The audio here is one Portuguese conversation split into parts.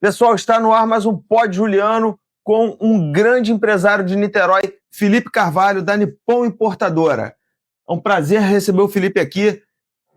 Pessoal, está no ar mais um Pod Juliano com um grande empresário de Niterói, Felipe Carvalho, da Nippon Importadora. É um prazer receber o Felipe aqui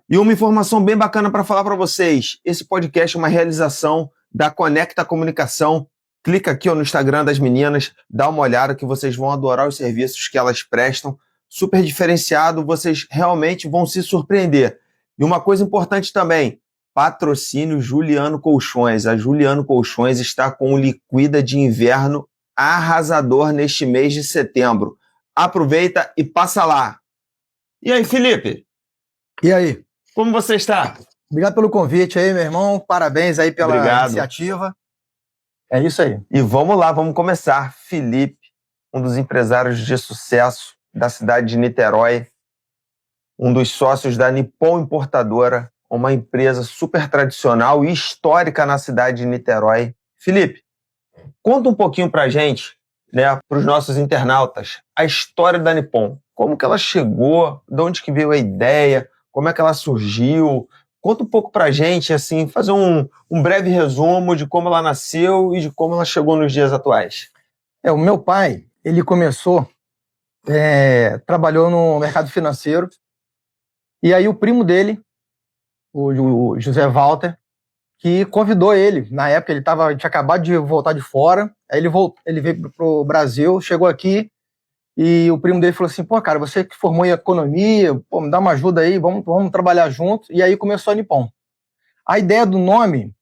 e uma informação bem bacana para falar para vocês. Esse podcast é uma realização da Conecta Comunicação. Clica aqui no Instagram das meninas, dá uma olhada que vocês vão adorar os serviços que elas prestam. Super diferenciado, vocês realmente vão se surpreender. E uma coisa importante também, patrocínio Juliano Colchões. A Juliano Colchões está com o Liquida de Inverno arrasador neste mês de setembro. Aproveita e passa lá. E aí, Felipe? E aí? Como você está? Obrigado pelo convite aí, meu irmão. Parabéns aí pela iniciativa. É isso aí. E vamos lá, vamos começar. Felipe, um dos empresários de sucesso da cidade de Niterói, um dos sócios da Nippon Importadora, uma empresa super tradicional e histórica na cidade de Niterói. Felipe, conta um pouquinho pra gente, né, para os nossos internautas, a história da Nippon. Como que ela chegou, de onde que veio a ideia, como é que ela surgiu. Conta um pouco pra gente, assim, fazer um breve resumo de como ela nasceu e de como ela chegou nos dias atuais. O meu pai, ele começou, trabalhou no mercado financeiro, e aí o primo dele, o José Walter, que convidou ele. Na época ele tinha acabado de voltar de fora, aí ele veio pro Brasil, chegou aqui, e o primo dele falou assim, pô, cara, você que formou em economia, pô, me dá uma ajuda aí, vamos trabalhar junto. E aí começou a Nippon. A ideia do nome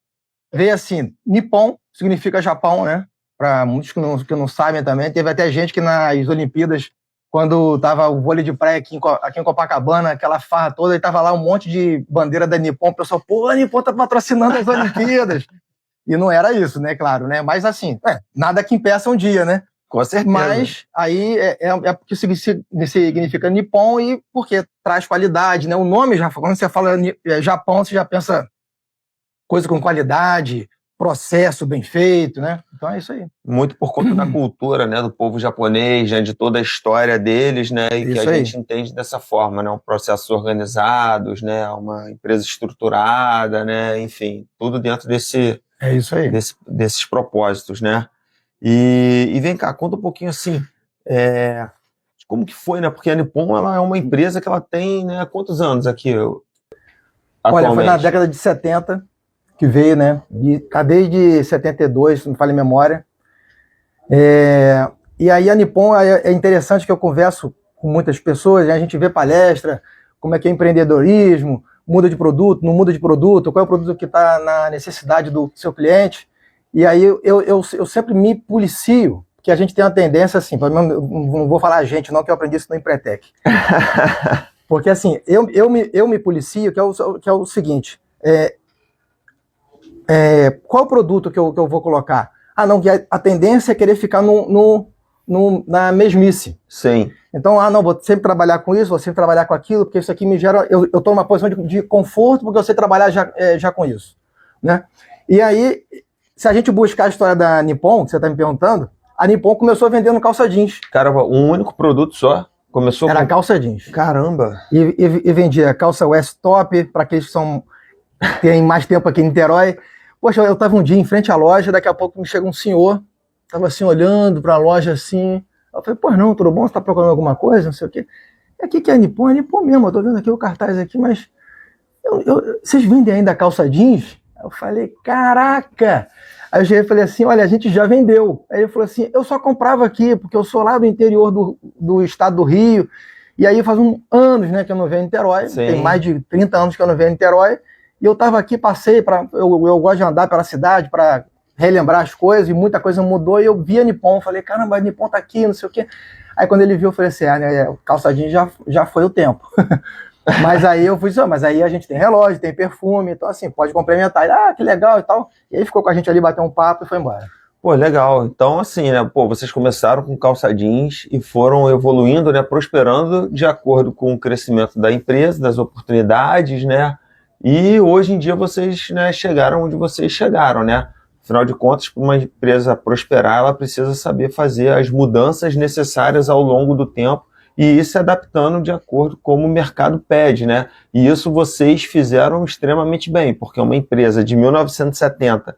veio assim, Nippon significa Japão, né? Para muitos que não sabem também, teve até gente que nas Olimpíadas, quando tava o vôlei de praia aqui em Copacabana, aquela farra toda, e tava lá um monte de bandeira da Nippon, o pessoal, pô, a Nippon tá patrocinando as Olimpíadas. E não era isso, né, claro, né? Mas assim, nada que impeça um dia, né? Com certeza. Mas aí é porque significa Nippon e porque traz qualidade, né? O nome, já quando você fala Japão, você já pensa coisa com qualidade, processo bem feito, né? Então é isso aí. Muito por conta da cultura, né, do povo japonês, né, de toda a história deles, né, e que a gente entende dessa forma, né, um processos organizados, né, uma empresa estruturada, né, enfim, tudo dentro desse, é isso aí. desses propósitos, né? E vem cá, conta um pouquinho assim, de como que foi, né? Porque a Nippon, ela é uma empresa que ela tem, né, quantos anos aqui atualmente? Olha, foi na década de 70 que veio, né? Desde 72, se não me falha a memória. E aí a Nippon, é interessante que eu converso com muitas pessoas, a gente vê palestra, como é que é empreendedorismo, muda de produto, não muda de produto, qual é o produto que está na necessidade do seu cliente. E aí eu sempre me policio, que a gente tem uma tendência assim, não vou falar a gente não, que eu aprendi isso no Empretec. Porque assim, eu me policio, que é o seguinte, qual o produto que eu vou colocar? Ah, não, que a tendência é querer ficar na mesmice. Sim. Então, vou sempre trabalhar com isso, vou sempre trabalhar com aquilo, porque isso aqui me gera... Eu estou numa posição de conforto, porque eu sei trabalhar já com isso, né? E aí, se a gente buscar a história da Nippon, que você está me perguntando, a Nippon começou vendendo calça jeans. Caramba, um único produto só? Era calça jeans. Caramba! E vendia calça West Top, para aqueles que têm mais tempo aqui em Niterói. Poxa, eu estava um dia em frente à loja, daqui a pouco me chega um senhor, estava assim, olhando para a loja assim. Eu falei, pô, não, tudo bom? Você está procurando alguma coisa? Não sei o quê. E aqui que é a Nippon? É Nippon mesmo, eu estou vendo aqui o cartaz aqui, mas vocês vendem ainda calça jeans? Eu falei, caraca! Aí eu cheguei e falei assim, olha, a gente já vendeu. Aí ele falou assim, eu só comprava aqui, porque eu sou lá do interior do estado do Rio, e aí faz anos, né, que eu não venho em Niterói. Sim. Tem mais de 30 anos que eu não venho em Niterói, e eu estava aqui, passei, eu gosto de andar pela cidade para relembrar as coisas, e muita coisa mudou, e eu vi a Nippon, falei, caramba, a Nippon tá aqui, não sei o quê. Aí quando ele viu, eu falei assim, calça jeans já foi o tempo. Mas aí eu fui, mas aí a gente tem relógio, tem perfume, então assim, pode complementar. Ele, que legal e tal. E aí ficou com a gente ali, bateu um papo e foi embora. Pô, legal. Então assim, né, vocês começaram com calça jeans e foram evoluindo, né, prosperando de acordo com o crescimento da empresa, das oportunidades, né, e hoje em dia vocês, né, chegaram onde vocês chegaram, né. Afinal de contas, para uma empresa prosperar, ela precisa saber fazer as mudanças necessárias ao longo do tempo e ir se adaptando de acordo com como o mercado pede, né? E isso vocês fizeram extremamente bem, porque é uma empresa de 1970,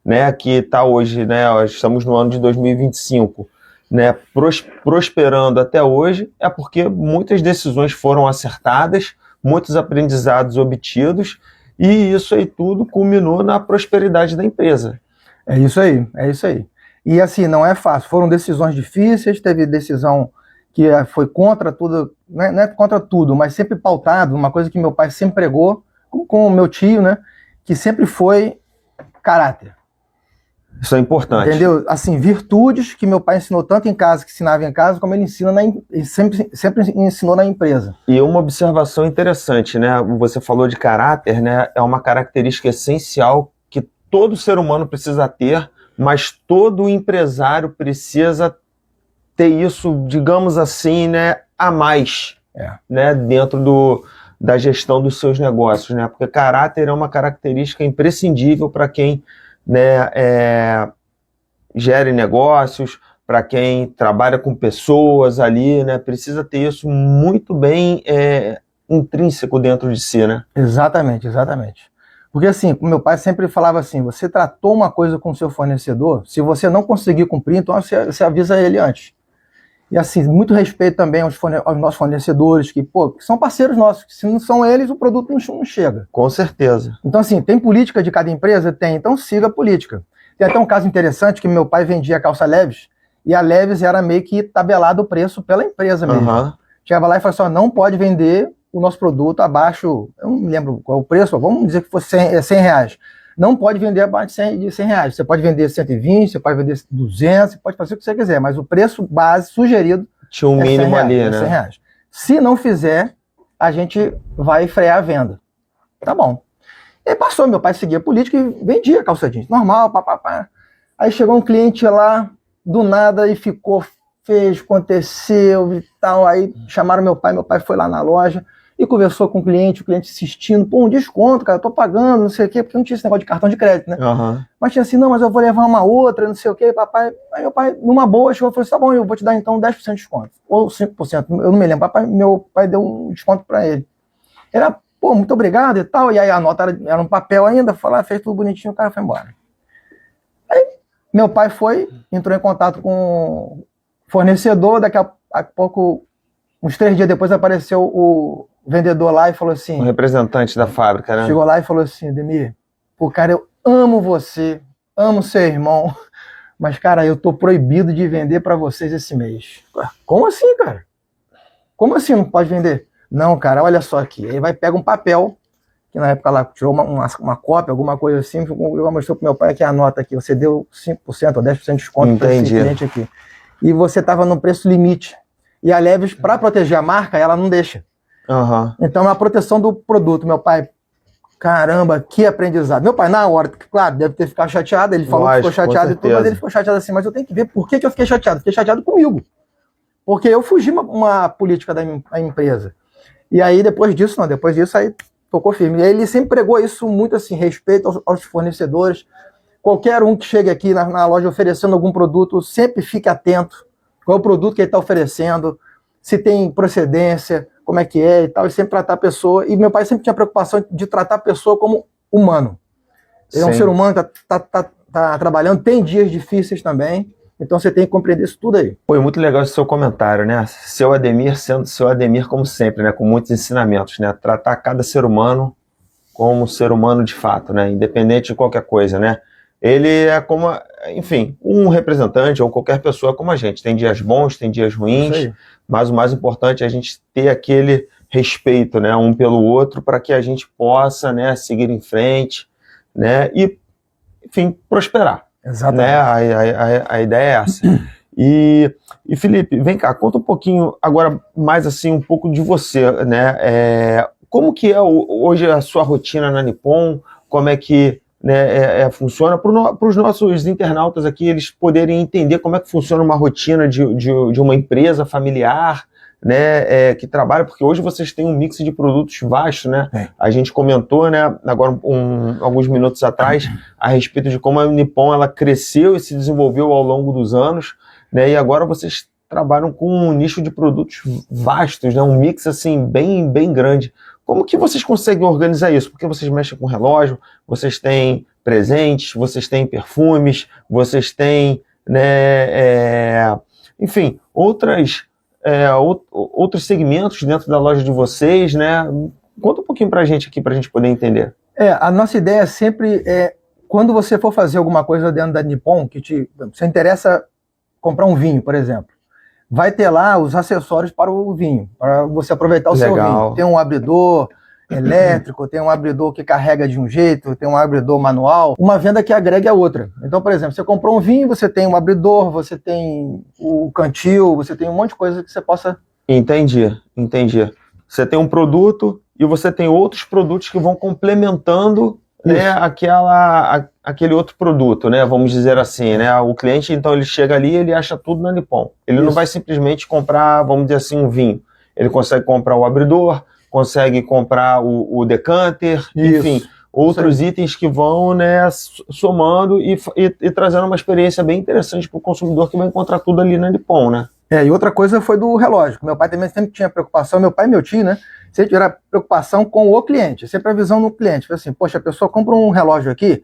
né, que está hoje, né, estamos no ano de 2025, né, prosperando até hoje, é porque muitas decisões foram acertadas, muitos aprendizados obtidos, e isso aí tudo culminou na prosperidade da empresa. É isso aí, é isso aí. E assim, não é fácil, foram decisões difíceis, teve decisão que foi contra tudo, não é contra tudo, mas sempre pautado, uma coisa que meu pai sempre pregou, com o meu tio, né, que sempre foi caráter. Isso é importante. Entendeu? Assim, virtudes que meu pai ensinou tanto em casa, que ensinava em casa, como ele ensina ele sempre ensinou na empresa. E uma observação interessante, né? Você falou de caráter, né? É uma característica essencial que todo ser humano precisa ter, mas todo empresário precisa ter isso, digamos assim, né, a mais, né, dentro da gestão dos seus negócios, né? Porque caráter é uma característica imprescindível para quem, né, gere negócios, para quem trabalha com pessoas ali, né? Precisa ter isso muito bem intrínseco dentro de si, né? Exatamente, exatamente. Porque assim, meu pai sempre falava assim, você tratou uma coisa com o seu fornecedor, se você não conseguir cumprir, então você avisa ele antes. E assim, muito respeito também aos nossos fornecedores, que são parceiros nossos, que se não são eles, o produto não chega. Com certeza. Então assim, tem política de cada empresa? Tem, então siga a política. Tem até um caso interessante que meu pai vendia calça Levi's, e a Levi's era meio que tabelado o preço pela empresa mesmo. Uhum. Chegava lá e falava assim, não pode vender o nosso produto abaixo, eu não me lembro qual é o preço, vamos dizer que fosse 100 reais. Não pode vender abaixo de 100 reais. Você pode vender 120, você pode vender 200, você pode fazer o que você quiser, mas o preço base sugerido tinha um mínimo reais, ali, né? 100 reais. Se não fizer, a gente vai frear a venda. Tá bom. E aí passou, meu pai seguia a política e vendia calça jeans. Normal, papapá. Aí chegou um cliente lá, do nada, e ficou, fez, aconteceu e tal. Aí chamaram meu pai foi lá na loja e conversou com o cliente insistindo, um desconto, cara, eu tô pagando, não sei o quê, porque não tinha esse negócio de cartão de crédito, né? Uhum. Mas tinha assim, não, mas eu vou levar uma outra, não sei o quê, papai. Aí meu pai, numa boa, chegou e falou assim, tá bom, eu vou te dar então 10% de desconto, ou 5%, eu não me lembro, meu pai deu um desconto pra ele. Era, muito obrigado e tal, e aí a nota era um papel ainda, fez tudo bonitinho, o cara foi embora. Aí meu pai entrou em contato com o fornecedor, daqui a pouco, uns 3 dias depois, apareceu o vendedor lá e falou assim... O representante da fábrica, né? Chegou lá e falou assim, Ademir, cara, eu amo você, amo seu irmão, mas, cara, eu tô proibido de vender para vocês esse mês. Como assim, cara? Como assim não pode vender? Não, cara, olha só aqui. Aí pega um papel, que na época lá tirou uma cópia, alguma coisa assim, eu mostrou pro meu pai aqui a nota aqui, você deu 5% ou 10% de desconto para esse cliente aqui. E você tava no preço limite. E a Levi's, para proteger a marca, ela não deixa. Uhum. Então é uma proteção do produto. Meu pai, caramba, que aprendizado. Meu pai, na hora, claro, deve ter ficado chateado, ele falou que ficou chateado e tudo, mas ele ficou chateado assim, mas eu tenho que ver por que eu fiquei chateado. Fiquei chateado comigo. Porque eu fugi uma política da empresa. E aí, depois disso, aí tocou firme. E aí ele sempre pregou isso muito assim, respeito aos fornecedores. Qualquer um que chegue aqui na loja oferecendo algum produto, sempre fique atento. Qual é o produto que ele está oferecendo, se tem procedência, como é que é e tal, e sempre tratar a pessoa. E meu pai sempre tinha preocupação de tratar a pessoa como humano. Ele é um ser humano que tá trabalhando, tem dias difíceis também, então você tem que compreender isso tudo aí. Foi muito legal esse seu comentário, né? Seu Ademir sendo seu Ademir como sempre, né? Com muitos ensinamentos, né? Tratar cada ser humano como ser humano de fato, né? Independente de qualquer coisa, né? Ele é como, enfim, um representante ou qualquer pessoa como a gente. Tem dias bons, tem dias ruins, mas o mais importante é a gente ter aquele respeito, né, um pelo outro, para que a gente possa, né, seguir em frente, né, e, enfim, prosperar. Exatamente. Né? A ideia é essa. E Felipe, vem cá, conta um pouquinho agora mais assim, um pouco de você, né? Como que é hoje a sua rotina na Nippon? Como é que, né, funciona para os nossos internautas aqui, eles poderem entender como é que funciona uma rotina de uma empresa familiar, né, que trabalha, porque hoje vocês têm um mix de produtos vasto, né? A gente comentou, né, agora alguns minutos atrás, a respeito de como a Nippon ela cresceu e se desenvolveu ao longo dos anos, né, e agora vocês trabalham com um nicho de produtos vastos, né, um mix assim bem grande. Como que vocês conseguem organizar isso? Porque vocês mexem com relógio, vocês têm presentes, vocês têm perfumes, vocês têm, né, enfim, outros segmentos dentro da loja de vocês, né? Conta um pouquinho pra gente aqui, pra gente poder entender. A nossa ideia sempre é, quando você for fazer alguma coisa dentro da Nippon, você interessa comprar um vinho, por exemplo, vai ter lá os acessórios para o vinho, para você aproveitar o seu vinho. Tem um abridor elétrico, tem um abridor que carrega de um jeito, tem um abridor manual, uma venda que agrega a outra. Então, por exemplo, você comprou um vinho, você tem um abridor, você tem o cantil, você tem um monte de coisa que você possa... Entendi. Você tem um produto e você tem outros produtos que vão complementando, né, aquele outro produto, né, vamos dizer assim, né, o cliente, então, ele chega ali e ele acha tudo na Nippon. Ele não vai simplesmente comprar, vamos dizer assim, um vinho. Ele consegue comprar o abridor, consegue comprar o decanter, enfim, outros itens que vão, né, somando e trazendo uma experiência bem interessante para o consumidor que vai encontrar tudo ali na Nippon, né. E outra coisa foi do relógio. Meu pai também sempre tinha preocupação, meu pai e meu tio, né? Sempre tiveram preocupação com o cliente, sempre a visão do cliente. Assim, poxa, a pessoa compra um relógio aqui,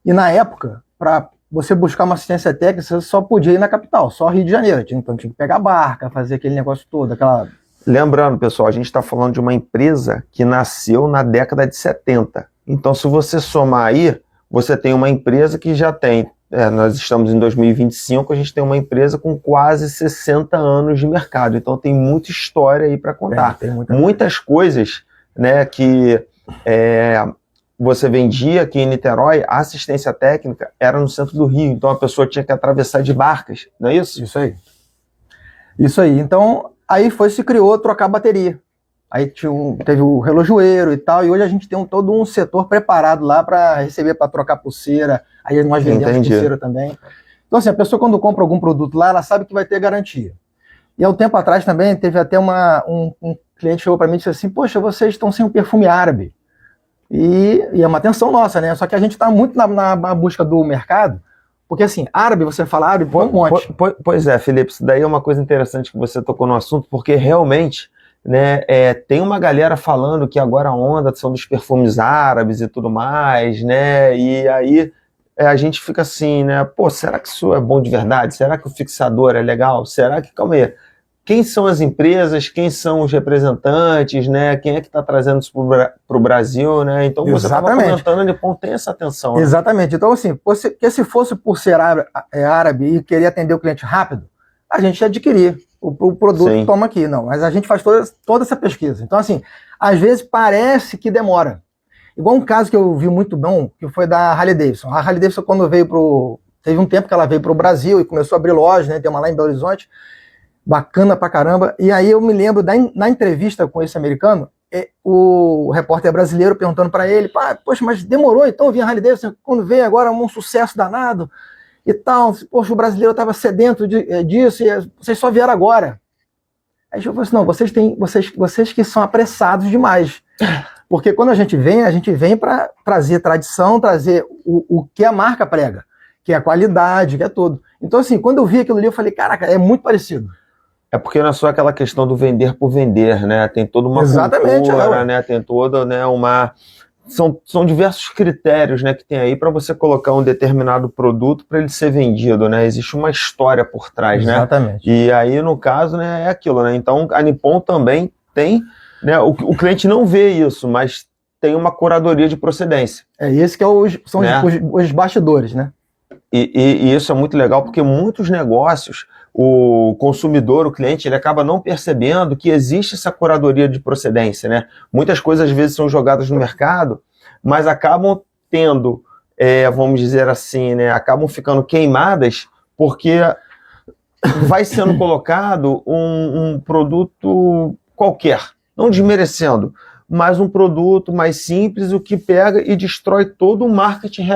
e na época, para você buscar uma assistência técnica, você só podia ir na capital, só Rio de Janeiro. Então tinha que pegar a barca, fazer aquele negócio todo, aquela... Lembrando, pessoal, a gente está falando de uma empresa que nasceu na década de 70. Então, se você somar aí, você tem uma empresa que já tem... nós estamos em 2025, a gente tem uma empresa com quase 60 anos de mercado, então tem muita história aí para contar. Tem muitas coisas, né, que você vendia aqui em Niterói, a assistência técnica era no centro do Rio, então a pessoa tinha que atravessar de barcas, não é isso? Isso aí. Então, aí se criou trocar bateria. Aí teve o relojoeiro e tal, e hoje a gente tem todo um setor preparado lá para receber, para trocar pulseira. Aí nós vendemos pulseira também. Então, assim, a pessoa quando compra algum produto lá, ela sabe que vai ter garantia. E há um tempo atrás também, teve até um cliente chegou para mim e disse assim, poxa, vocês estão sem um perfume árabe. E é uma atenção nossa, né? Só que a gente está muito na busca do mercado, porque assim, árabe, você fala árabe, põe um monte. Pois é, Felipe, isso daí é uma coisa interessante que você tocou no assunto, porque realmente... né, tem uma galera falando que agora a onda são dos perfumes árabes e tudo mais, né, e aí a gente fica assim, né, pô, será que isso é bom de verdade? Será que o fixador é legal? Será que, calma aí, quem são as empresas, quem são os representantes, né, quem é que está trazendo isso para o Brasil, né, então você estava comentando, a Nippon tem essa atenção. Né? Exatamente, então assim, que se fosse por ser árabe e querer atender o cliente rápido, a gente ia adquirir. O produto toma aqui, não. Mas a gente faz toda essa pesquisa. Então, assim, às vezes parece que demora. Igual um caso que eu vi muito bom, que foi da Harley Davidson. A Harley Davidson, quando veio teve um tempo que ela veio para o Brasil e começou a abrir loja, né? Tem uma lá em Belo Horizonte, bacana pra caramba. E aí eu me lembro, na entrevista com esse americano, o repórter brasileiro perguntando para ele, poxa, mas demorou então vir a Harley Davidson, quando veio agora um sucesso danado, e tal, poxa, o brasileiro estava sedento disso e vocês só vieram agora. Aí eu falei assim, não, vocês que são apressados demais. Porque quando a gente vem para trazer tradição, trazer o que a marca prega, que é a qualidade, que é tudo. Então assim, quando eu vi aquilo ali, eu falei, caraca, é muito parecido. É porque não é só aquela questão do vender por vender, né? Tem toda uma cultura, né? Tem toda, né, uma... São diversos critérios, né, que tem aí para você colocar um determinado produto para ele ser vendido, né? Existe uma história por trás, né? Exatamente. E aí, no caso, né, é aquilo, né? Então, a Nippon também tem, né? O cliente não vê isso, mas tem uma curadoria de procedência. Esse que são os bastidores, né? E isso é muito legal, porque muitos negócios, o consumidor, o cliente, ele acaba não percebendo que existe essa curadoria de procedência, né? Muitas coisas, às vezes, são jogadas no mercado, mas acabam tendo, vamos dizer assim, né? Acabam ficando queimadas, porque vai sendo colocado um produto qualquer, não desmerecendo, mas um produto mais simples, o que pega e destrói todo o marketing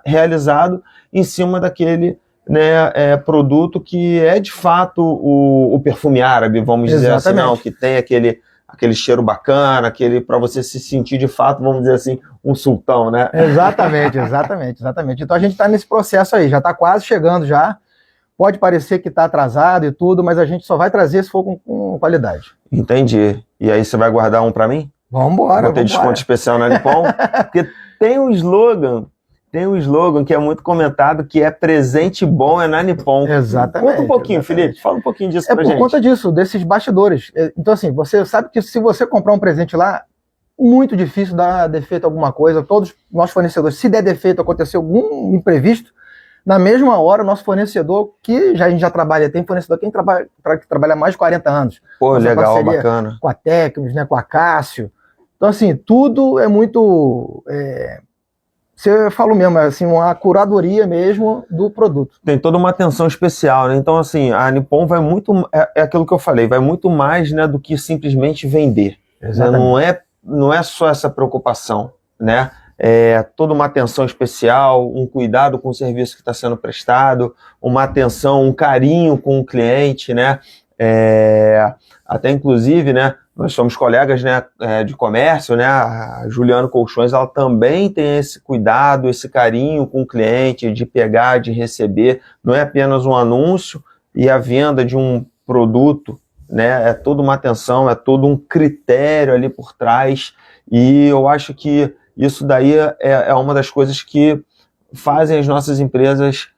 realizado em cima daquele, né, produto que é de fato o perfume árabe, vamos dizer assim, não, que tem aquele cheiro bacana, aquele para você se sentir de fato, vamos dizer assim, um sultão, né? Exatamente. Então a gente está nesse processo aí, já está quase chegando já. Pode parecer que está atrasado e tudo, mas a gente só vai trazer se for com qualidade. Entendi. E aí você vai guardar um para mim? Vambora, Botei desconto vambora. especial na Nippon, porque tem um slogan que é muito comentado, que é presente bom é na Nippon. Exatamente. Conta um pouquinho, exatamente. Felipe, fala um pouquinho disso É pra por gente. conta disso, desses bastidores. Então, assim, você sabe que se você comprar um presente lá, muito difícil dar defeito a alguma coisa. Todos nós fornecedores, se der defeito, acontecer algum imprevisto, na mesma hora, o nosso fornecedor, que a gente já trabalha, tem fornecedor que trabalha há mais de 40 anos. Pô, Nossa legal, parceria bacana. Com a Tecnos, né, com a Cássio. Então, assim, tudo é muito... você falou mesmo, assim, uma curadoria mesmo do produto. Tem toda uma atenção especial, né? Então, assim, a Nippon vai muito... É aquilo que eu falei, vai muito mais, né, do que simplesmente vender. Né? Não é só essa preocupação, né? É toda uma atenção especial, um cuidado com o serviço que está sendo prestado, uma atenção, um carinho com o cliente, né? Até inclusive, né, nós somos colegas, né, de comércio, né? A Juliano Colchões, ela também tem esse cuidado, esse carinho com o cliente, de pegar, de receber. Não é apenas um anúncio e a venda de um produto, né? É toda uma atenção, é todo um critério ali por trás. E eu acho que isso daí é uma das coisas que fazem as nossas empresas,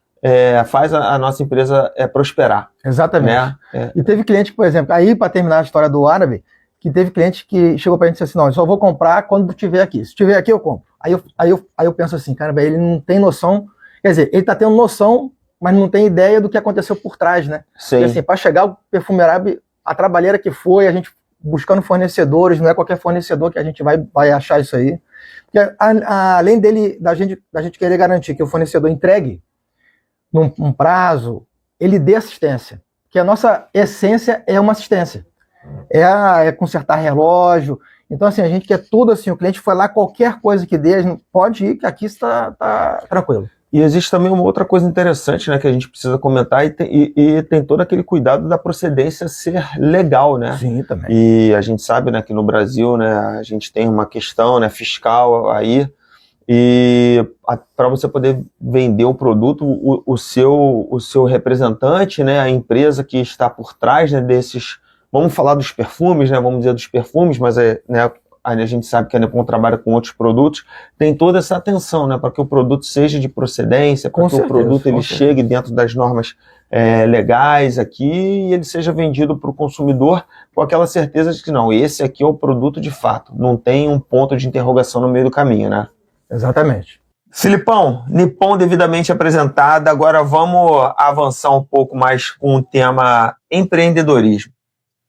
faz a nossa empresa prosperar. Exatamente. Né? E teve cliente, por exemplo, aí para terminar a história do árabe, que teve cliente que chegou para a gente e disse assim, não, eu só vou comprar quando tiver aqui. Se tiver aqui, eu compro. Aí eu penso assim, cara, ele não tem noção, quer dizer, ele está tendo noção, mas não tem ideia do que aconteceu por trás, né? Sim. E assim, para chegar o Perfume Árabe, a trabalheira que foi, a gente buscando fornecedores, não é qualquer fornecedor que a gente vai achar isso aí. Porque além da gente querer garantir que o fornecedor entregue num prazo, ele dê assistência. Que a nossa essência é uma assistência. É consertar relógio. Então, assim, a gente quer tudo assim, o cliente foi lá, qualquer coisa que dê, pode ir, que aqui está tranquilo. E existe também uma outra coisa interessante, né, que a gente precisa comentar, e tem todo aquele cuidado da procedência ser legal, né? Sim, também. E a gente sabe, né, que no Brasil, né, a gente tem uma questão, né, fiscal aí, e para você poder vender o produto, o seu representante, né, a empresa que está por trás, né, desses, vamos falar dos perfumes, né, vamos dizer dos perfumes, mas né, a gente sabe que a Nippon trabalha com outros produtos, tem toda essa atenção, né, para que o produto seja de procedência, para que o produto ele chegue dentro das normas legais aqui e ele seja vendido para o consumidor com aquela certeza de que não, esse aqui é o produto de fato, não tem um ponto de interrogação no meio do caminho, né? Exatamente. Filipão, Nippon devidamente apresentada, agora vamos avançar um pouco mais com o tema empreendedorismo,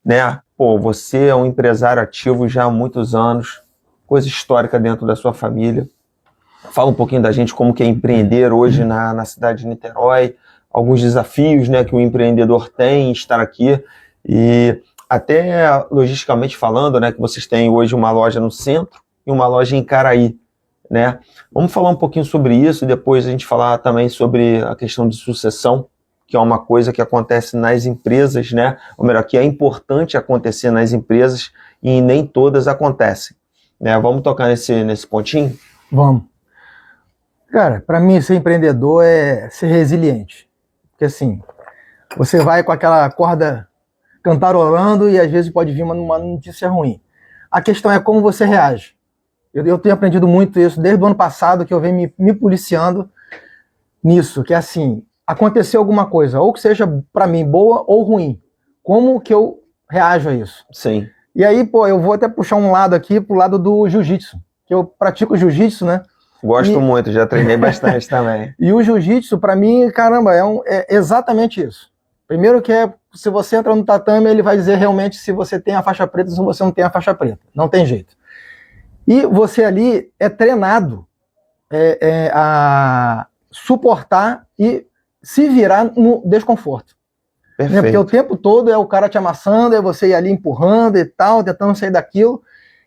né? Pô, você é um empresário ativo já há muitos anos, coisa histórica dentro da sua família. Fala um pouquinho da gente como que é empreender hoje na cidade de Niterói, alguns desafios, né, que o empreendedor tem em estar aqui e até logisticamente falando, né, que vocês têm hoje uma loja no centro e uma loja em Caraí, né? Vamos falar um pouquinho sobre isso e depois a gente falar também sobre a questão de sucessão, que é uma coisa que acontece nas empresas, né? Ou melhor, que é importante acontecer nas empresas e nem todas acontecem, né? Vamos tocar nesse pontinho? Vamos. Cara, para mim ser empreendedor é ser resiliente. Porque assim, você vai com aquela corda cantarolando e às vezes pode vir uma notícia ruim. A questão é como você reage. Eu tenho aprendido muito isso desde o ano passado, que eu venho me policiando nisso, que é assim, aconteceu alguma coisa, ou que seja para mim boa ou ruim, como que eu reajo a isso? Sim. E aí, pô, eu vou até puxar um lado aqui pro lado do jiu-jitsu, que eu pratico jiu-jitsu, né? Gosto muito, já treinei bastante também. E o jiu-jitsu, para mim, caramba, é exatamente isso. Primeiro que se você entra no tatame, ele vai dizer realmente se você tem a faixa preta ou se você não tem a faixa preta. Não tem jeito. E você ali é treinado a suportar e se virar no desconforto. Perfeito. Porque o tempo todo é o cara te amassando, é você ir ali empurrando e tal, tentando sair daquilo.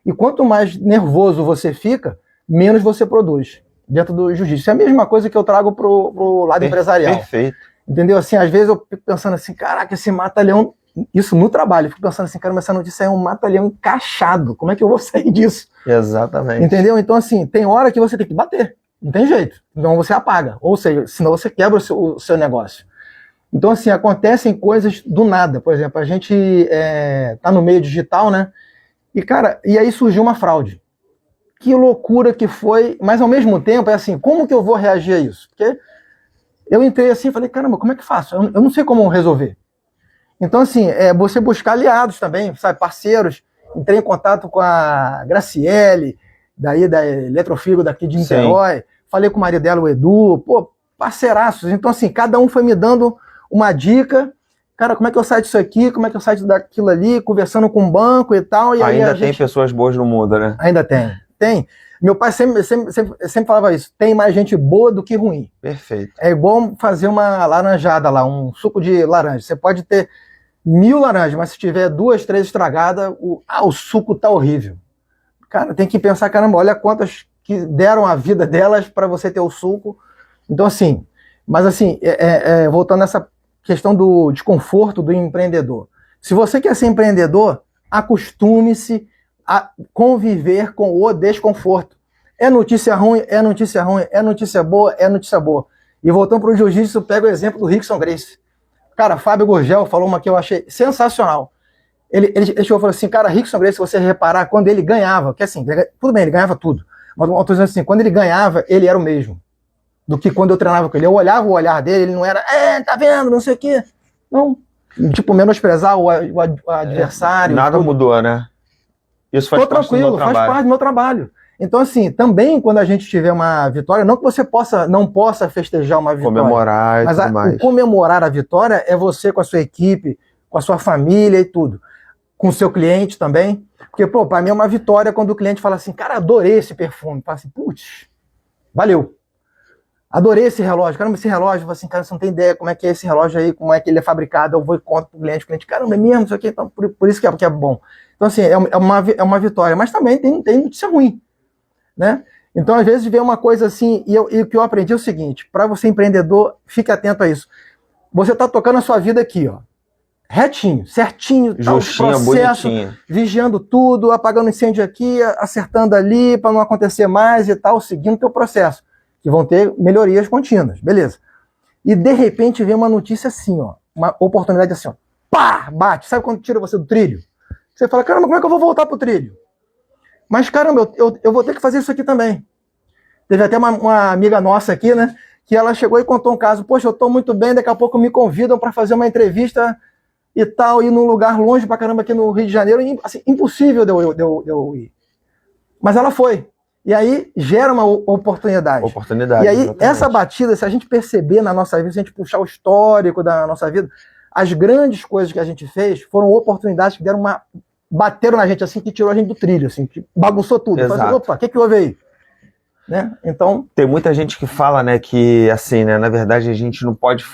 E quanto mais nervoso você fica, menos você produz dentro do jiu-jitsu. É a mesma coisa que eu trago pro lado empresarial. Perfeito. Entendeu? Assim, às vezes eu fico pensando assim, caraca, esse mata-leão, isso no trabalho, eu fico pensando assim, cara, mas essa notícia é um mata-leão encaixado, como é que eu vou sair disso? Exatamente. Entendeu? Então, assim, tem hora que você tem que bater, não tem jeito, então você apaga, ou seja, senão você quebra o seu negócio. Então, assim, acontecem coisas do nada, por exemplo, a gente tá no meio digital, né, E, cara, e aí surgiu uma fraude. Que loucura que foi, mas ao mesmo tempo é assim, como que eu vou reagir a isso? Porque eu entrei assim e falei, caramba, como é que faço? Eu não sei como resolver. Então, assim, você buscar aliados também, sabe, parceiros. Entrei em contato com a Graciele, daí da Eletrofigo daqui de Niterói. Sim. Falei com o marido dela, o Edu, pô, parceiraços. Então, assim, cada um foi me dando uma dica. Cara, como é que eu saio disso aqui? Como é que eu saio daquilo ali? Conversando com o banco e tal. E ainda aí tem pessoas boas no mundo, né? Ainda tem. Tem. Meu pai sempre falava isso. Tem mais gente boa do que ruim. Perfeito. É igual fazer uma laranjada lá, um suco de laranja. Você pode ter 1000 laranjas, mas se tiver 2, 3 estragadas, o suco tá horrível. Cara, tem que pensar, caramba, olha quantas que deram a vida delas para você ter o suco. Então, assim, mas assim, voltando nessa questão do desconforto do empreendedor. Se você quer ser empreendedor, acostume-se a conviver com o desconforto. É notícia ruim, é notícia ruim, é notícia boa, é notícia boa. E voltando para o jiu-jitsu, pega o exemplo do Rickson Gracie. Cara, Fábio Gurgel falou uma que eu achei sensacional. Ele chegou e falou assim, cara, Rickson Gracie, se você reparar, quando ele ganhava, que assim, tudo bem, ele ganhava tudo, mas eu tô dizendo assim, quando ele ganhava, ele era o mesmo do que quando eu treinava com ele. Eu olhava o olhar dele, ele não era, tá vendo, não sei o quê. Não, tipo, menosprezar o adversário. Nada tudo. Mudou, né? Isso faz parte do meu trabalho. Faz parte do meu trabalho. Então, assim, também quando a gente tiver uma vitória, não que você não possa festejar uma vitória. Comemorar e tudo mais. O comemorar a vitória é você com a sua equipe, com a sua família e tudo. Com o seu cliente também. Porque, pô, pra mim é uma vitória quando o cliente fala assim, cara, adorei esse perfume. Fala assim, putz, valeu. Adorei esse relógio. Caramba, esse relógio, fala assim, cara, você não tem ideia como é que é esse relógio aí, como é que ele é fabricado. Eu vou e conto pro cliente, caramba, é mesmo isso aqui? Então, por isso que é bom. Então, assim, é uma vitória. Mas também tem notícia ruim. Né? Então, às vezes, vem uma coisa assim, e o que eu aprendi é o seguinte, para você empreendedor, fique atento a isso. Você está tocando a sua vida aqui, ó, retinho, certinho, justinho, processo, bonitinho, vigiando tudo, apagando incêndio aqui, acertando ali, para não acontecer mais e tal, seguindo o teu processo, que vão ter melhorias contínuas, beleza. E, de repente, vem uma notícia assim, ó, uma oportunidade assim, ó, pá, bate, sabe quando tira você do trilho? Você fala, caramba, como é que eu vou voltar pro trilho? Mas, caramba, eu vou ter que fazer isso aqui também. Teve até uma amiga nossa aqui, né? Que ela chegou e contou um caso. Poxa, eu estou muito bem, daqui a pouco me convidam para fazer uma entrevista e tal, ir num lugar longe pra caramba aqui no Rio de Janeiro. Assim, impossível de eu ir. Mas ela foi. E aí gera uma oportunidade. E aí, exatamente. Essa batida, se a gente perceber na nossa vida, se a gente puxar o histórico da nossa vida, as grandes coisas que a gente fez foram oportunidades que bateram na gente assim, que tirou a gente do trilho, assim, que bagunçou tudo. Falei, opa, o que houve aí? Né? Então, tem muita gente que fala, né, que assim, né, na verdade a gente não pode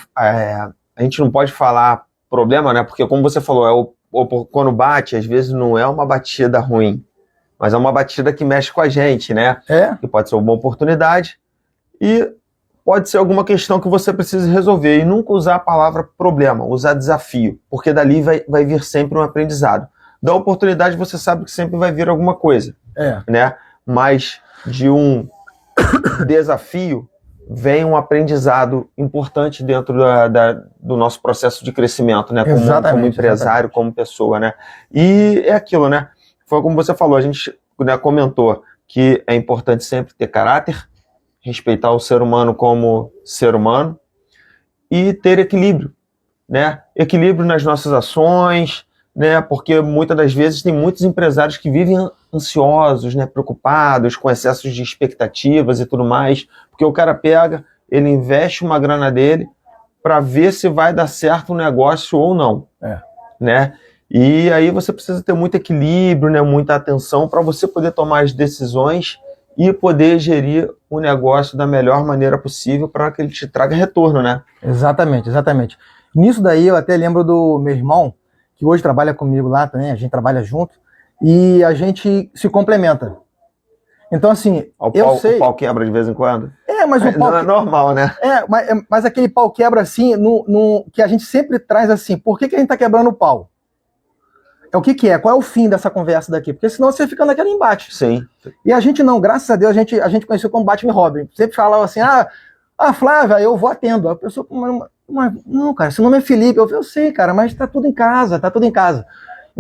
falar problema, né, porque como você falou, quando bate, às vezes não é uma batida ruim, mas é uma batida que mexe com a gente, né? Que pode ser uma oportunidade e pode ser alguma questão que você precisa resolver, e nunca usar a palavra problema, usar desafio, porque dali vai vir sempre um aprendizado. Da oportunidade você sabe que sempre vai vir alguma coisa, né? Mas de um desafio vem um aprendizado importante dentro do nosso processo de crescimento, né? Como empresário, como pessoa, né? E é aquilo, né? Foi como você falou, a gente, né, comentou que é importante sempre ter caráter, respeitar o ser humano como ser humano e ter equilíbrio, né? Equilíbrio nas nossas ações, né? Porque muitas das vezes tem muitos empresários que vivem ansiosos, né? Preocupados, com excessos de expectativas e tudo mais, porque o cara pega, ele investe uma grana dele para ver se vai dar certo o negócio ou não, né? E aí você precisa ter muito equilíbrio, né? Muita atenção para você poder tomar as decisões e poder gerir o negócio da melhor maneira possível para que ele te traga retorno, né? Exatamente. Nisso daí eu até lembro do meu irmão, que hoje trabalha comigo lá também, a gente trabalha junto, e a gente se complementa. Então, assim, eu sei... O pau quebra de vez em quando? Mas o pau... Não é normal, né? Mas aquele pau quebra assim, que a gente sempre traz assim, por que a gente tá quebrando o pau? O que é? Qual é o fim dessa conversa daqui? Porque senão você fica naquele embate. Sim. E a gente não, graças a Deus, a gente conheceu como Batman e Robin. Sempre falava assim, Flávia, eu vou atendo. A pessoa, mas não, cara, seu nome é Felipe. Eu sei, cara, mas tá tudo em casa.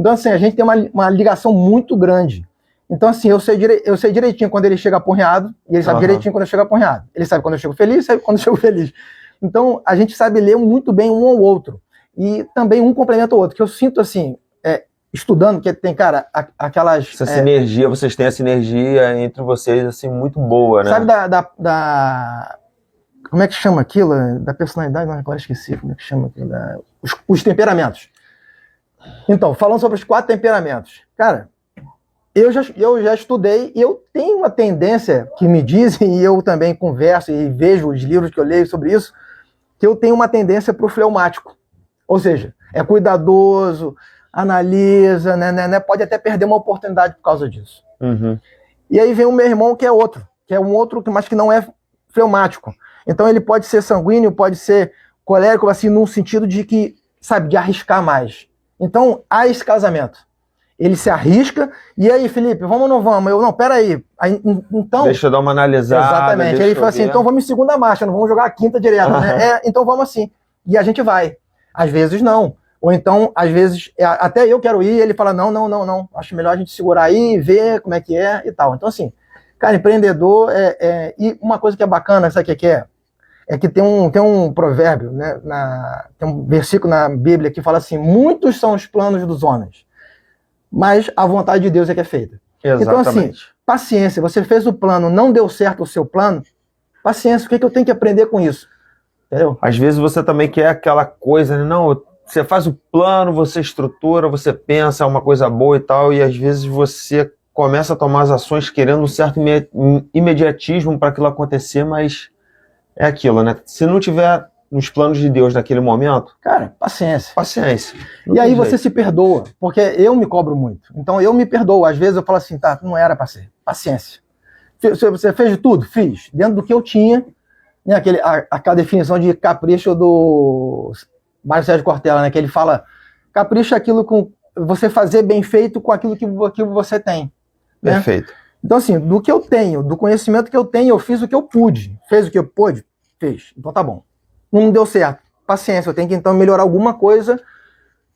Então, assim, a gente tem uma ligação muito grande. Então, assim, eu sei direitinho quando ele chega aporreado, e ele sabe direitinho quando eu chego aporreado. Ele sabe quando eu chego feliz, sabe quando eu chego feliz. Então, a gente sabe ler muito bem um ao outro. E também um complementa o outro, que eu sinto, assim, estudando, que tem, cara, aquelas... Essa sinergia, vocês têm a sinergia entre vocês, assim, muito boa, né? Sabe como é que chama aquilo? Da personalidade? Não, agora esqueci como é que chama aquilo. Os temperamentos. Então, falando sobre os 4 temperamentos. Cara, eu já estudei e eu tenho uma tendência que me dizem, e eu também converso e vejo os livros que eu leio sobre isso, que eu tenho uma tendência para o fleumático. Ou seja, é cuidadoso, analisa, né, pode até perder uma oportunidade por causa disso. Uhum. E aí vem o meu irmão, que é um outro, mas que não é fleumático. Então ele pode ser sanguíneo, pode ser colérico, assim, num sentido de que, sabe, de arriscar mais. Então, há esse casamento. Ele se arrisca, e aí, Felipe, vamos ou não vamos? Eu, não, peraí. Então, deixa eu dar uma analisada. Exatamente. Aí ele falou assim, então vamos em segunda marcha, não vamos jogar a quinta direto, né? Então vamos assim. E a gente vai. Às vezes não. Ou então, às vezes, até eu quero ir, ele fala, não. Acho melhor a gente segurar aí, ver como é que é e tal. Então, assim, cara, empreendedor e uma coisa que é bacana, sabe o que é? É que tem um provérbio, né? Tem um versículo na Bíblia que fala assim, muitos são os planos dos homens, mas a vontade de Deus é que é feita. Exatamente. Então, assim, paciência. Você fez o plano, não deu certo o seu plano, paciência. O que eu tenho que aprender com isso? Entendeu? Às vezes você também quer aquela coisa, né? Não, você faz o plano, você estrutura, você pensa, é uma coisa boa e tal, e às vezes você começa a tomar as ações querendo um certo imediatismo para aquilo acontecer, mas é aquilo, né? Se não tiver nos planos de Deus naquele momento... Cara, paciência. Paciência. E aí você se perdoa, porque eu me cobro muito. Então eu me perdoo. Às vezes eu falo assim, tá, não era pra ser. Paciência. Você fez de tudo? Fiz. Dentro do que eu tinha, né, aquela definição de capricho do Mário Sérgio Cortella, né, que ele fala, capricho é aquilo com você fazer bem feito com aquilo que você tem. Né? Perfeito. Então assim, do que eu tenho, do conhecimento que eu tenho, eu fiz o que eu pude. Fez o que eu pude? Fez. Então tá bom. Não deu certo. Paciência, eu tenho que então melhorar alguma coisa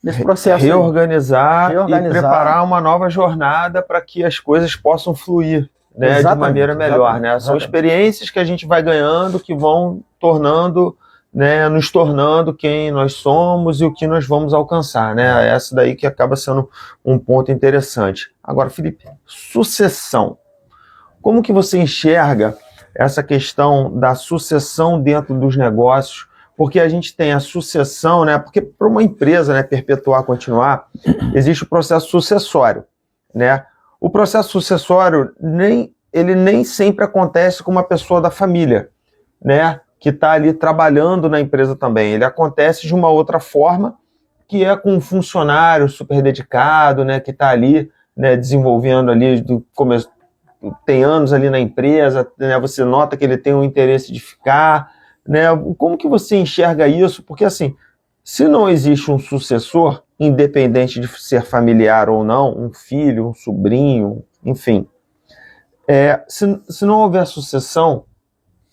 nesse processo. Reorganizar e preparar uma nova jornada para que as coisas possam fluir, né, de maneira melhor. Né? São experiências que a gente vai ganhando, que vão tornando, né, nos tornando quem nós somos e o que nós vamos alcançar. Né? Essa daí que acaba sendo um ponto interessante. Agora, Felipe, sucessão. Como que você enxerga essa questão da sucessão dentro dos negócios? Porque a gente tem a sucessão, né? Porque para uma empresa, né, perpetuar, continuar, existe o processo sucessório, né? O processo sucessório ele nem sempre acontece com uma pessoa da família, né? Que está ali trabalhando na empresa também. Ele acontece de uma outra forma, que é com um funcionário super dedicado, né? Que está ali, né, desenvolvendo ali do começo. Tem anos ali na empresa, né, você nota que ele tem um interesse de ficar, né? Como que você enxerga isso? Porque assim, se não existe um sucessor, independente de ser familiar ou não, um filho, um sobrinho, enfim, se não houver sucessão,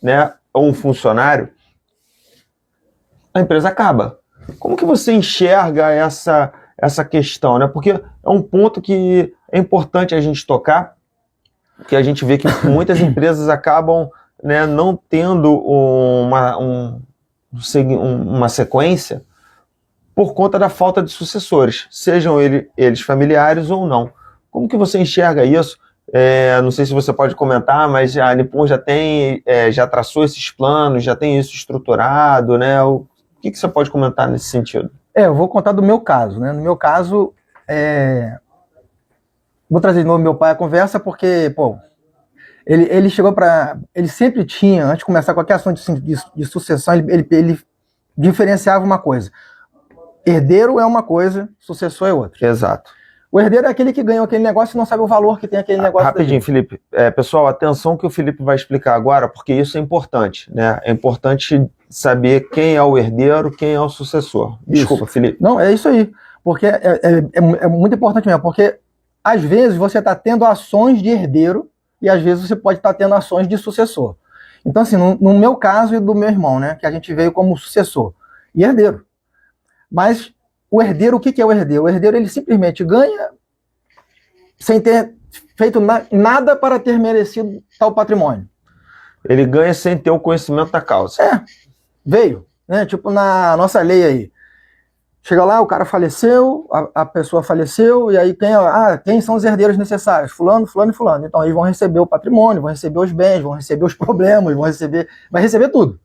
né, ou um funcionário, a empresa acaba. Como que você enxerga essa questão, né? Porque é um ponto que é importante a gente tocar, que a gente vê que muitas empresas acabam, né, não tendo uma sequência por conta da falta de sucessores, sejam eles familiares ou não. Como que você enxerga isso? Não sei se você pode comentar, mas a Nippon já traçou esses planos, já tem isso estruturado, né? O que você pode comentar nesse sentido? Eu vou contar do meu caso, né? No meu caso, vou trazer de novo meu pai à conversa, porque, pô, ele chegou para... Ele sempre tinha, antes de começar qualquer ação de sucessão, ele diferenciava uma coisa. Herdeiro é uma coisa, sucessor é outra. Exato. O herdeiro é aquele que ganhou aquele negócio e não sabe o valor que tem aquele negócio. Rapidinho, Felipe. Pessoal, atenção que o Felipe vai explicar agora, porque isso é importante, né? É importante saber quem é o herdeiro, quem é o sucessor. Desculpa, isso. Felipe. Não, é isso aí. Porque é muito importante mesmo, porque às vezes você está tendo ações de herdeiro e às vezes você pode estar tendo ações de sucessor. Então, assim, no meu caso e do meu irmão, né, que a gente veio como sucessor e herdeiro. Mas o herdeiro, o que é o herdeiro? O herdeiro, ele simplesmente ganha sem ter feito nada para ter merecido tal patrimônio. Ele ganha sem ter o conhecimento da causa. Veio, né? Tipo na nossa lei aí. Chega lá, o cara faleceu, a pessoa faleceu, e aí quem são os herdeiros necessários? Fulano, fulano e fulano. Então eles vão receber o patrimônio, vão receber os bens, vão receber os problemas, vai receber tudo.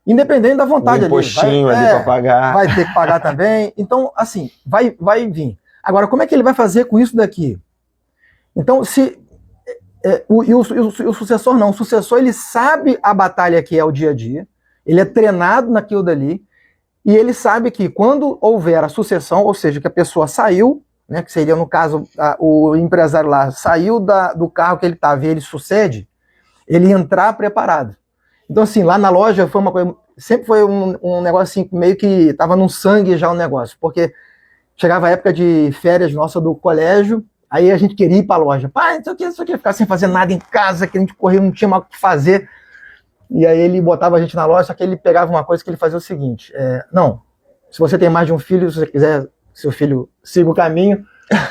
Independente da vontade ali. Um impostinho ali para pagar. Vai ter que pagar também. Então, assim, vai vir. Agora, como é que ele vai fazer com isso daqui? Então, o sucessor não. O sucessor, ele sabe a batalha que é o dia a dia, ele é treinado naquilo dali, e ele sabe que quando houver a sucessão, ou seja, que a pessoa saiu, né, que seria, no caso, o empresário lá, saiu do carro que ele estava e ele sucede, ele entrar preparado. Então, assim, lá na loja foi uma coisa, sempre foi um negócio assim, meio que estava no sangue já o negócio, porque chegava a época de férias nossa do colégio, aí a gente queria ir para a loja. Pai, isso aqui, ficar sem fazer nada em casa, que a gente corria, não tinha mais o que fazer. E aí ele botava a gente na loja, só que ele pegava uma coisa que ele fazia o seguinte, não, se você tem mais de um filho, se você quiser que seu filho siga o caminho,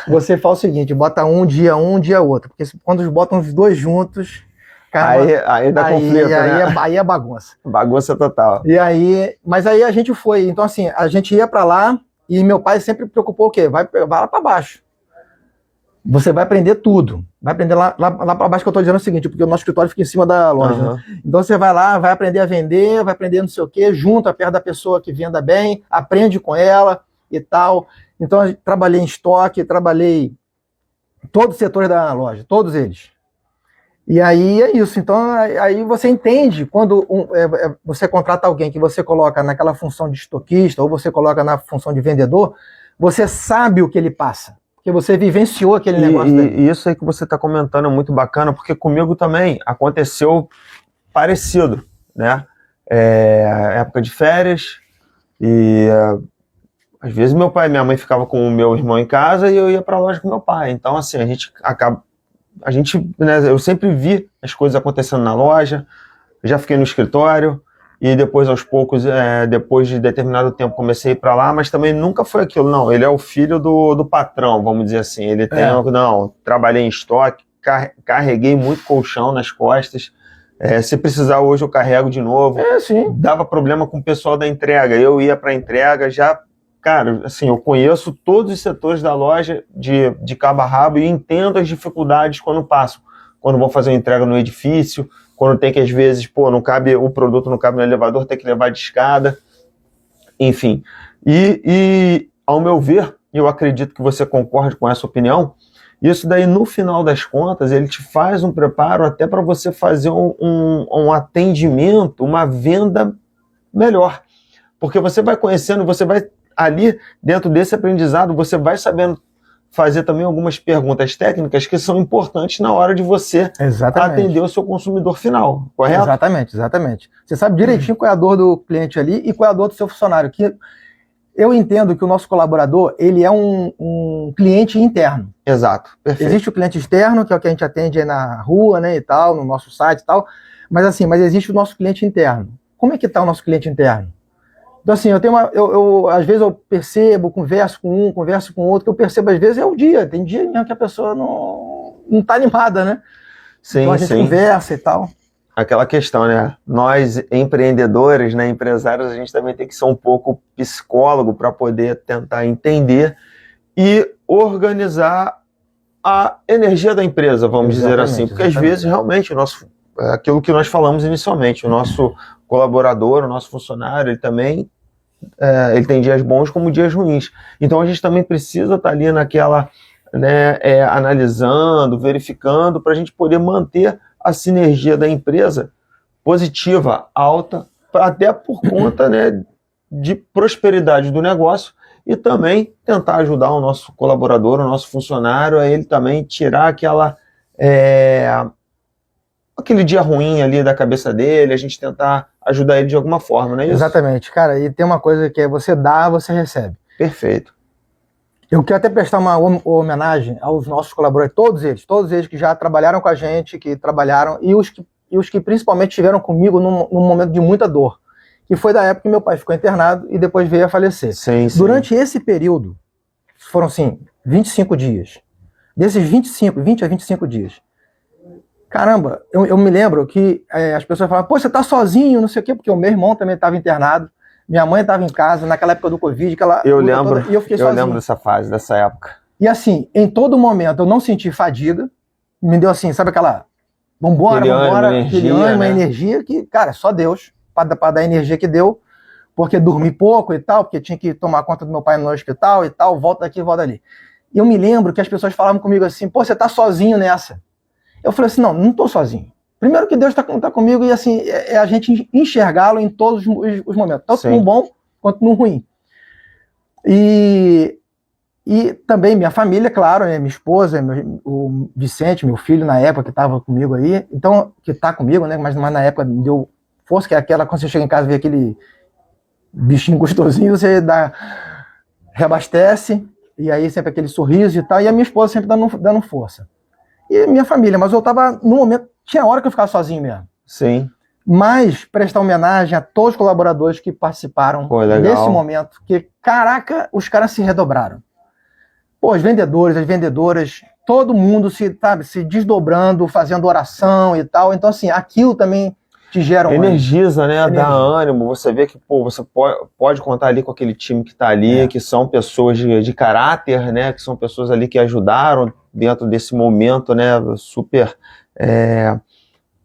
você faz o seguinte, bota um dia outro, porque quando botam os dois juntos, cara, aí dá conflito, né? Aí é bagunça. Bagunça total. Mas aí a gente foi, então assim, a gente ia para lá e meu pai sempre preocupou o quê? Vai lá para baixo. Você vai aprender tudo. Vai aprender lá para baixo, que eu estou dizendo o seguinte, porque o nosso escritório fica em cima da loja. Né? Então você vai lá, vai aprender a vender, vai aprender não sei o quê, junto perto da pessoa que venda bem, aprende com ela e tal. Então eu trabalhei em estoque, trabalhei todos os setores da loja, todos eles. E aí é isso. Então aí você entende quando você contrata alguém que você coloca naquela função de estoquista ou você coloca na função de vendedor, você sabe o que ele passa. Porque você vivenciou aquele negócio. E isso aí que você está comentando é muito bacana, porque comigo também aconteceu parecido, né? Época de férias, e às vezes meu pai e minha mãe ficavam com o meu irmão em casa e eu ia para a loja com meu pai. Então, assim, né, eu sempre vi as coisas acontecendo na loja, já fiquei no escritório, e depois, aos poucos, depois de determinado tempo, comecei a ir para lá, mas também nunca foi aquilo, não, ele é o filho do patrão, vamos dizer assim, ele tem, não, trabalhei em estoque, carreguei muito colchão nas costas, se precisar hoje eu carrego de novo, sim. Dava problema com o pessoal da entrega, eu ia para a entrega, já, cara, assim, eu conheço todos os setores da loja de cabo a rabo e entendo as dificuldades quando passam, quando vão fazer uma entrega no edifício, quando tem que, às vezes, não cabe, o produto não cabe no elevador, tem que levar de escada, enfim. E ao meu ver, eu acredito que você concorde com essa opinião, isso daí, no final das contas, ele te faz um preparo até para você fazer um atendimento, uma venda melhor. Porque você vai conhecendo, você vai ali, dentro desse aprendizado, você vai sabendo fazer também algumas perguntas técnicas que são importantes na hora de você atender o seu consumidor final, correto? Exatamente. Você sabe direitinho qual é a dor do cliente ali e qual é a dor do seu funcionário. Que eu entendo que o nosso colaborador, ele é um cliente interno. Exato, perfeito. Existe o cliente externo, que é o que a gente atende aí na rua, né, e tal, no nosso site e tal, mas existe o nosso cliente interno. Como é que está o nosso cliente interno? Então, assim, às vezes eu percebo, converso com um, converso com outro, que eu percebo, às vezes, é o dia. Tem dia mesmo que a pessoa não tá animada, né? Sim, então a gente conversa e tal. Aquela questão, né? Nós, empreendedores, né, empresários, a gente também tem que ser um pouco psicólogo para poder tentar entender e organizar a energia da empresa, vamos dizer assim. Porque, às vezes, realmente, aquilo que nós falamos inicialmente, o nosso colaborador, o nosso funcionário, ele também ele tem dias bons como dias ruins. Então a gente também precisa estar ali naquela, né, analisando, verificando, para a gente poder manter a sinergia da empresa positiva, alta, até por conta, né, de prosperidade do negócio e também tentar ajudar o nosso colaborador, o nosso funcionário, a ele também tirar aquele dia ruim ali da cabeça dele, a gente tentar ajudar ele de alguma forma, não é isso? Exatamente, cara, e tem uma coisa que é você dá, você recebe. Perfeito. Eu quero até prestar uma homenagem aos nossos colaboradores, todos eles que já trabalharam com a gente, que trabalharam, e os que principalmente estiveram comigo num momento de muita dor, que foi da época que meu pai ficou internado e depois veio a falecer. Sim, sim. Durante esse período, foram assim, 25 dias. Desses 20 a 25 dias. Caramba, eu me lembro que as pessoas falavam, pô, você tá sozinho, não sei o quê, porque o meu irmão também estava internado, minha mãe estava em casa, naquela época do Covid, Eu lembro, e eu fiquei sozinho. Eu lembro dessa fase, dessa época. E assim, em todo momento eu não senti fadiga, me deu assim, sabe aquela, vambora, aquele ânimo, né? energia que, cara, só Deus para dar a energia que deu, porque dormi pouco e tal, porque tinha que tomar conta do meu pai no hospital e tal, volta daqui, volta ali. E eu me lembro que as pessoas falavam comigo assim, pô, você tá sozinho nessa. Eu falei assim, não tô sozinho. Primeiro que Deus tá comigo e assim, é a gente enxergá-lo em todos os momentos, tanto no bom quanto no ruim. E também minha família, claro, né, minha esposa, o Vicente, meu filho na época que estava comigo aí, então, que tá comigo, né, mas na época me deu força, que é aquela, quando você chega em casa e vê aquele bichinho gostosinho, você reabastece, e aí sempre aquele sorriso e tal, e a minha esposa sempre dando força. E minha família, mas eu tava, no momento, tinha hora que eu ficava sozinho mesmo. Sim. Mas prestar homenagem a todos os colaboradores que participaram desse momento, que, caraca, os caras se redobraram. Pô, os vendedores, as vendedoras, todo mundo se desdobrando, fazendo oração e tal. Então, assim, aquilo também te gera energiza, né? Dá ânimo. Você vê que, pô, você pode contar ali com aquele time que tá ali, que são pessoas de caráter, né? Que são pessoas ali que ajudaram dentro desse momento, né? Super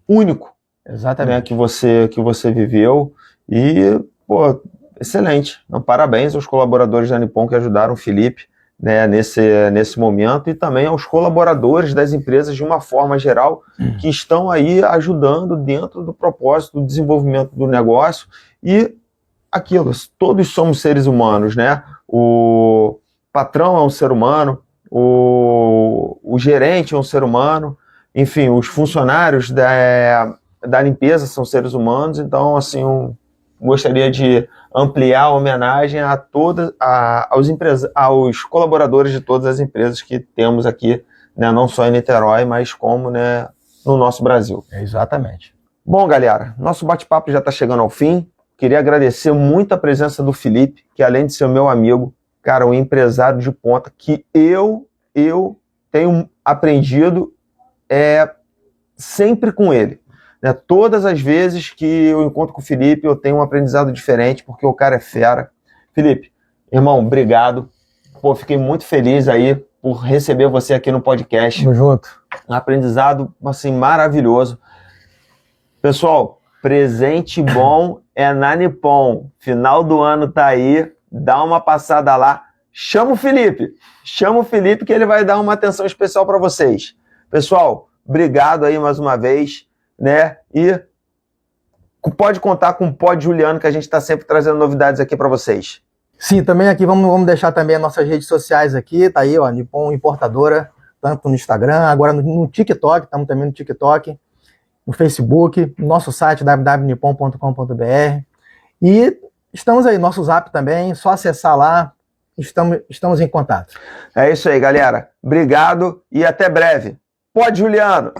único. Exatamente. Né? Que você viveu. E, pô, excelente. Então, parabéns aos colaboradores da Nippon que ajudaram o Felipe, né, nesse momento, e também aos colaboradores das empresas de uma forma geral que estão aí ajudando dentro do propósito do desenvolvimento do negócio. E aquilo, todos somos seres humanos, né? O patrão é um ser humano, o gerente é um ser humano, enfim, os funcionários da limpeza são seres humanos. Então, assim, gostaria de ampliar a homenagem a aos colaboradores de todas as empresas que temos aqui, né, não só em Niterói, mas como, né, no nosso Brasil. Exatamente. Bom, galera, nosso bate-papo já está chegando ao fim. Queria agradecer muito a presença do Felipe, que além de ser meu amigo, cara, um empresário de ponta que eu tenho aprendido sempre com ele. Né, todas as vezes que eu encontro com o Felipe, eu tenho um aprendizado diferente, porque o cara é fera. Felipe, irmão, obrigado. Pô, fiquei muito feliz aí por receber você aqui no podcast. Tamo junto. Um aprendizado, assim, maravilhoso. Pessoal, presente bom é na Nippon. Final do ano tá aí, dá uma passada lá. Chama o Felipe que ele vai dar uma atenção especial para vocês. Pessoal, obrigado aí mais uma vez. Né? E pode contar com o Pod Juliano, que a gente está sempre trazendo novidades aqui para vocês. Sim, também aqui vamos deixar também as nossas redes sociais aqui, tá aí, ó, Nippon Importadora, tanto no Instagram, agora no TikTok, estamos também no TikTok, no Facebook, no nosso site www.nippon.com.br, e estamos aí, nosso Zap também, só acessar lá, estamos em contato. É isso aí, galera. Obrigado e até breve. Pod Juliano!